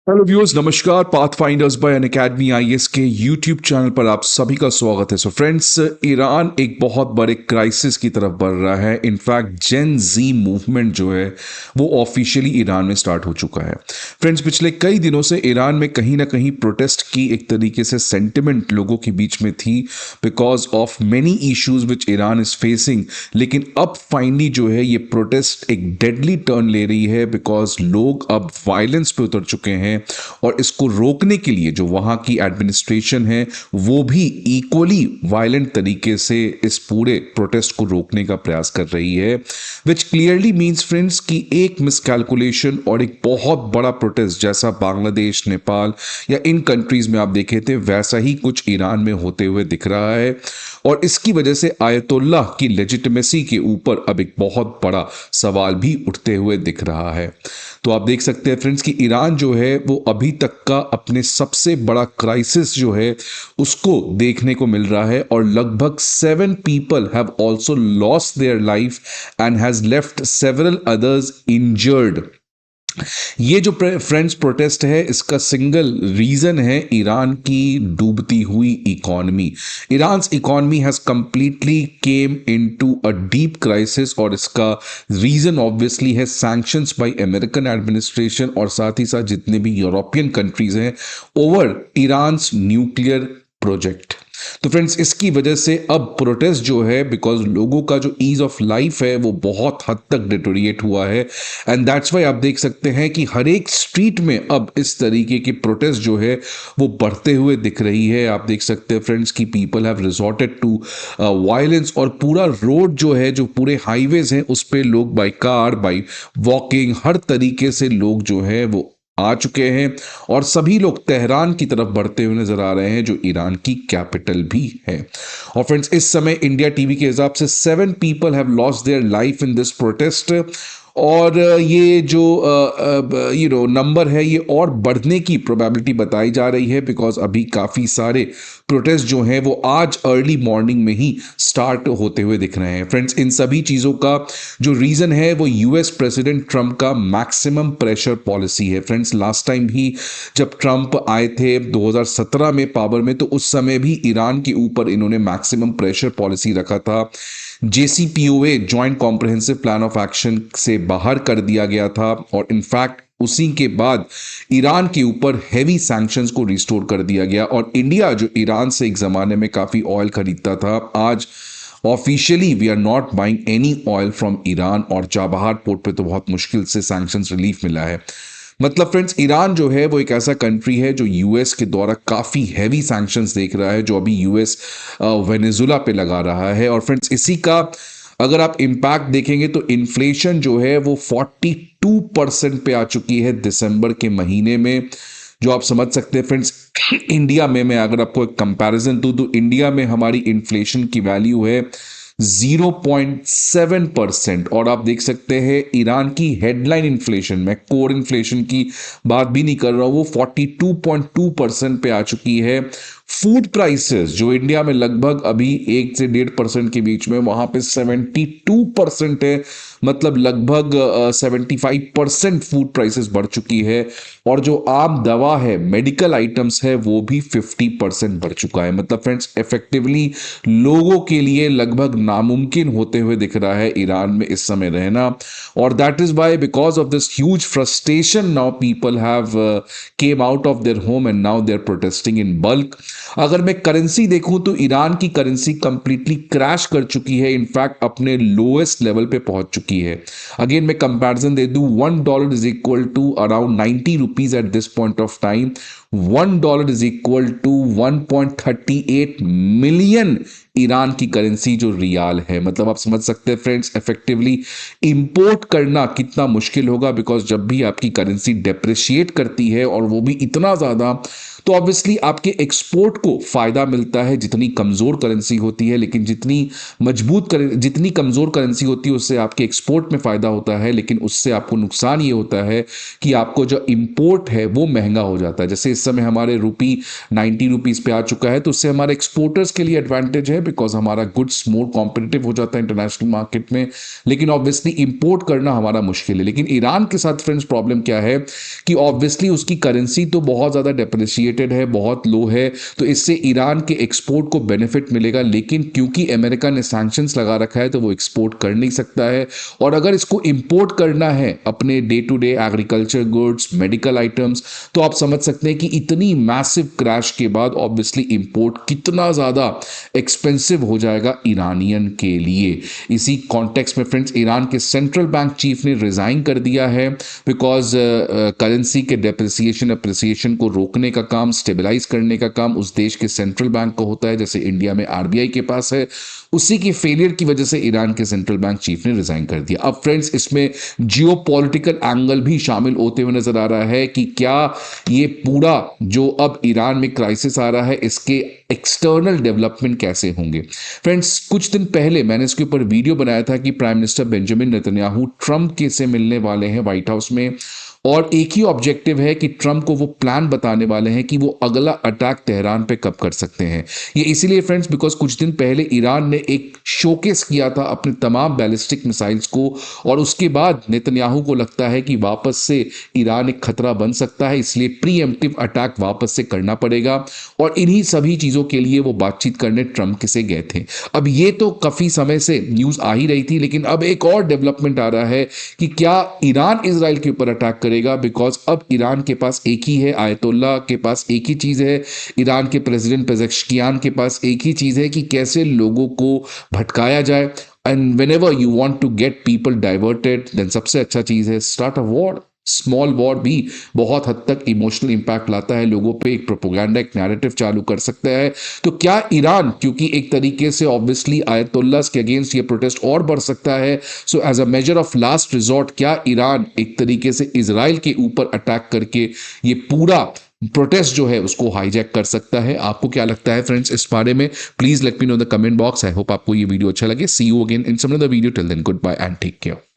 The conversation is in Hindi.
हेलो व्यूअर्स, नमस्कार। पाथफाइंडर्स बाय अनअकैडमी आईएएस के यूट्यूब चैनल पर आप सभी का स्वागत है। सो फ्रेंड्स, ईरान एक बहुत बड़े क्राइसिस की तरफ बढ़ रहा है। इनफैक्ट जेन जी मूवमेंट जो है वो ऑफिशियली ईरान में स्टार्ट हो चुका है। फ्रेंड्स, पिछले कई दिनों से ईरान में कहीं ना कहीं प्रोटेस्ट की एक तरीके से सेंटिमेंट लोगों के बीच में थी because of many issues which Iran is facing. लेकिन अब फाइनली जो है ये प्रोटेस्ट एक डेडली टर्न ले रही है बिकॉज लोग अब वायलेंस पे उतर चुके हैं और इसको रोकने के लिए जो वहां की एडमिनिस्ट्रेशन है वो भी इक्वली वायलेंट तरीके से इस पूरे प्रोटेस्ट को रोकने का प्रयास कर रही है, विच क्लियरली मीन्स फ्रेंड्स कि एक मिसकैलकुलेशन और एक बहुत बड़ा प्रोटेस्ट जैसा बांग्लादेश, नेपाल या इन कंट्रीज में आप देखे थे वैसा ही कुछ ईरान में होते हुए दिख रहा है। और इसकी वजह से आयतुल्लाह की लेजिटिमेसी के ऊपर अब एक बहुत बड़ा सवाल भी उठते हुए दिख रहा है। तो आप देख सकते हैं फ्रेंड्स कि ईरान जो है वो अभी तक का अपने सबसे बड़ा क्राइसिस जो है उसको देखने को मिल रहा है और लगभग 7 people have also lost their life and has left several others injured. ये जो फ्रेंड्स प्रोटेस्ट है इसका सिंगल रीजन है ईरान की डूबती हुई economy. Iran economy has completely came into a deep crisis और इसका रीजन ऑब्वियसली है सैंक्शंस बाय अमेरिकन एडमिनिस्ट्रेशन और साथ ही साथ जितने भी यूरोपियन कंट्रीज हैं ओवर ईरान न्यूक्लियर प्रोजेक्ट। तो फ्रेंड्स, इसकी वजह से अब प्रोटेस्ट जो है बिकॉज लोगों का जो ईज ऑफ लाइफ है वो बहुत हद तक डिटोरिएट हुआ है एंड दैट्स वाई आप देख सकते हैं कि हर एक स्ट्रीट में अब इस तरीके की प्रोटेस्ट जो है वो बढ़ते हुए दिख रही है। आप देख सकते हैं फ्रेंड्स कि people have resorted to violence और पूरा रोड जो है, जो पूरे हाईवेज हैं उस पर लोग बाई कार, बाई वॉकिंग, हर तरीके से लोग जो है वो आ चुके हैं और सभी लोग तेहरान की तरफ बढ़ते हुए नजर आ रहे हैं जो ईरान की कैपिटल भी है। और फ्रेंड्स, इस समय इंडिया टीवी के हिसाब से 7 people have lost their life in this protest और ये जो नंबर है ये और बढ़ने की प्रोबेबिलिटी बताई जा रही है बिकॉज अभी काफ़ी सारे प्रोटेस्ट जो हैं वो आज अर्ली मॉर्निंग में ही स्टार्ट होते हुए दिख रहे हैं। फ्रेंड्स, इन सभी चीज़ों का जो रीज़न है वो यूएस प्रेसिडेंट ट्रंप का मैक्सिमम प्रेशर पॉलिसी है। फ्रेंड्स, लास्ट टाइम भी जब ट्रंप आए थे 2017 में पावर में तो उस समय भी ईरान के ऊपर इन्होंने मैक्सिमम प्रेशर पॉलिसी रखा था। JCPOA joint comprehensive plan of action से बाहर कर दिया गया था और इनफैक्ट उसी के बाद ईरान के ऊपर हैवी सैंक्शंस को रिस्टोर कर दिया गया और इंडिया जो ईरान से एक ज़माने में काफ़ी ऑयल खरीदता था, आज officially we are not buying any oil from Iran और चाबहार पोर्ट पे तो बहुत मुश्किल से सैंक्शंस रिलीफ मिला है। मतलब फ्रेंड्स, ईरान जो है वो एक ऐसा कंट्री है जो यूएस के द्वारा काफ़ी हैवी सैंक्शंस देख रहा है जो अभी यूएस वेनेजुला पे लगा रहा है। और फ्रेंड्स, इसी का अगर आप इम्पैक्ट देखेंगे तो इन्फ्लेशन जो है वो 42% पे आ चुकी है दिसंबर के महीने में, जो आप समझ सकते हैं फ्रेंड्स। इंडिया में मैं अगर आपको एक कंपैरिजन दूं तो इंडिया में हमारी इन्फ्लेशन की वैल्यू है 0.7% और आप देख सकते हैं ईरान की हेडलाइन इन्फ्लेशन, मैं कोर इन्फ्लेशन की बात भी नहीं कर रहा हूं, वो 42.2% पे आ चुकी है। फूड प्राइसेस जो इंडिया में लगभग अभी 1 से 1.5% के बीच में, वहां पे 72% है। मतलब लगभग 75% फूड प्राइसेस बढ़ चुकी है और जो आम दवा है, मेडिकल आइटम्स है, वो भी 50% बढ़ चुका है। मतलब फ्रेंड्स, इफेक्टिवली लोगों के लिए लगभग नामुमकिन होते हुए दिख रहा है ईरान में इस समय रहना। और that is why because of this huge frustration now people have came out of their home and now they are protesting in bulk. अगर मैं करेंसी देखूं तो ईरान की करेंसी कंप्लीटली क्रैश कर चुकी है, इनफैक्ट अपने लोएस्ट लेवल पे पहुंच चुकी है। अगेन मैं कंपैरिजन दे दूं, $1 is equal to around 90 rupees at this point of time. $1 is equal to 1.38 million Iran की करेंसी जो रियाल है। मतलब आप समझ सकते हैं फ्रेंड्स, इफेक्टिवली इंपोर्ट करना कितना मुश्किल होगा बिकॉज जब भी आपकी करेंसी डेप्रिशिएट करती है और वो भी इतना ज़्यादा, तो ऑब्वियसली आपके एक्सपोर्ट को फायदा मिलता है जितनी कमजोर करेंसी होती है, लेकिन जितनी कमजोर करेंसी होती है उससे आपके एक्सपोर्ट में फायदा होता है, लेकिन उससे आपको नुकसान ये होता है कि आपको जो इंपोर्ट है वो महंगा हो जाता है। जैसे इस समय हमारे रुपी 90 रुपीज पे आ चुका है तो उससे हमारे एक्सपोर्टर्स के लिए एडवांटेज है बिकॉज हमारा गुड्स मोर कॉम्पिटिटिव हो जाता है इंटरनेशनल मार्केट में, लेकिन ऑब्वियसली इंपोर्ट करना हमारा मुश्किल है। लेकिन ईरान के साथ फ्रेंड्स प्रॉब्लम क्या है कि ऑब्वियसली उसकी करेंसी तो बहुत ज़्यादा डेप्रिशिएटेड है, बहुत लो है, तो इससे ईरान के एक्सपोर्ट को बेनिफिट मिलेगा, लेकिन क्योंकि अमेरिका ने सैंक्शंस लगा रखा है तो वो एक्सपोर्ट कर नहीं सकता है। और अगर इसको इंपोर्ट करना है अपने day to day agriculture goods, medical items, तो आप समझ सकते हैं कि इतनी मैसिव क्रैश के बाद ऑब्वियसली इंपोर्ट कितना ज़्यादा एक्सपेंसिव हो जाएगा ईरानियन के लिए। इसी कॉन्टेक्स्ट में फ्रेंड्स ईरान के सेंट्रल बैंक चीफ ने रिजाइन कर दिया है, बिकॉज करेंसी के डेप्रिसिएशन अप्रिसिएशन को रोकने का काम, स्टेबलाइज करने का काम उस देश के सेंट्रल बैंक को होता है, जैसे इंडिया में आरबीआई के पास है। उसी की फेलियर की वजह से ईरान के सेंट्रल बैंक चीफ ने रिजाइन कर दिया। अब फ्रेंड्स इसमें जियोपॉलिटिकल एंगल भी शामिल होते हुए नजर आ रहा है कि क्या ये पूरा जो अब ईरान में क्राइसिस आ रहा है इसके एक्सटर्नल डेवलपमेंट कैसे होंगे। फ्रेंड्स कुछ दिन पहले मैंने इसके ऊपर वीडियो बनाया था कि prime minister Benjamin Netanyahu Trump के से मिलने वाले हैं व्हाइट हाउस में, और एक ही ऑब्जेक्टिव है कि ट्रंप को वो प्लान बताने वाले हैं कि वो अगला अटैक तेहरान पे कब कर सकते हैं। ये इसीलिए फ्रेंड्स बिकॉज कुछ दिन पहले ईरान ने एक शोकेस किया था अपने तमाम बैलिस्टिक मिसाइल्स को, और उसके बाद नेतन्याहू को लगता है कि वापस से ईरान एक खतरा बन सकता है, इसलिए प्रीएम्प्टिव अटैक वापस से करना पड़ेगा। और इन्हीं सभी चीज़ों के लिए वो बातचीत करने ट्रंप के से गए थे। अब ये तो काफ़ी समय से न्यूज़ आ ही रही थी, लेकिन अब एक और डेवलपमेंट आ रहा है कि क्या ईरान इजराइल के ऊपर अटैक करेगा, बिकॉज अब ईरान के पास एक ही है, आयतुल्ला के पास एक ही चीज है, ईरान के प्रेसिडेंट पेजेश्कियान के पास एक ही चीज है कि कैसे लोगों को भटकाया जाए। And whenever you want to get people diverted, then सबसे अच्छा चीज है start a war. Small war भी बहुत हद तक इमोशनल इंपैक्ट लाता है लोगों पे, एक प्रोपोगंडा, एक नैरेटिव चालू कर सकता है। तो क्या ईरान, क्योंकि एक तरीके से ऑब्वियसली आयतुल्लास के अगेंस्ट ये प्रोटेस्ट और बढ़ सकता है, so as a measure of last resort क्या ईरान एक तरीके से इजराइल के ऊपर अटैक करके ये पूरा प्रोटेस्ट जो है उसको हाईजैक कर सकता है। आपको क्या लगता है फ्रेंड्स इस बारे में? Please let me know the comment box. I hope आपको ये वीडियो अच्छा लगे। See you again in some other video. Till then goodbye and take care.